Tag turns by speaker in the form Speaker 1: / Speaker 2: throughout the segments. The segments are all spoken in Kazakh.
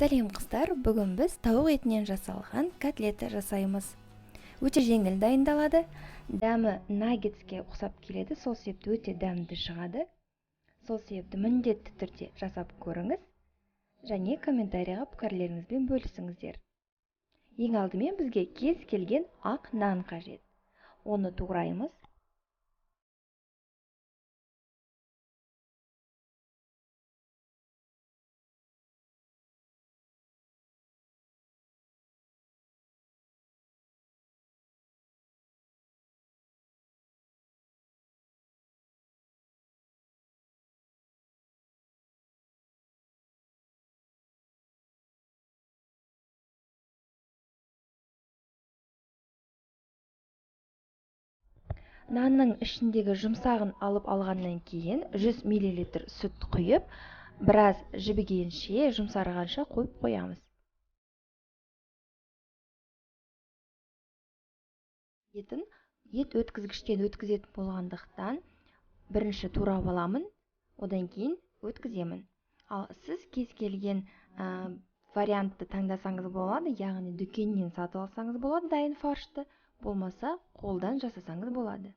Speaker 1: Сәлем қыздар, бүгін біз тауық етінен жасалған котлета жасаймыз. Өте жеңіл дайындалады. Дәмі наггетске ұқсап келеді, сол себепті өте дәмді шығады. Сол себепті міндетті түрде жасап көріңіз және комментарийға пікірлеріңізбен бөлісіңіздер. Ең алдымен бізге кез келген ақ нан қажет. Оны тураймыз. Нанның ішіндегі жұмсағын алып алғаннан кейін 100 мл сүт құйып, біраз жібігенше, жұмсарғанша қойып қоямыз. Ет өткізгіштен өткізетін болғандықтан бірінші турап аламын, одан кейін өткіземін. Ал сіз кез келген вариантты таңдасаңыз болады, яғни дүкеннен сатып алсаңыз болады дайын фаршты, болмаса қолдан жасасаңыз болады.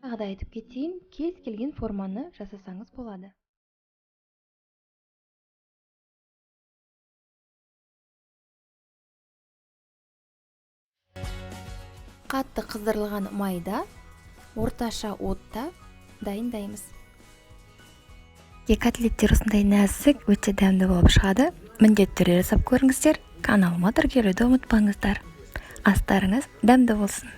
Speaker 1: Тағы да айтып кетейін, кез келген форманы жасасаңыз болады. Қатты қыздырылған майда орташа отта дайындаймыз. Котлеттер осындай нәзік, өте дәмді болып шығады. Міндетті түрде жасап көріңіздер. Каналыма тіркелуді ұмытпаңыздар. Астарыңыз дәмді болсын.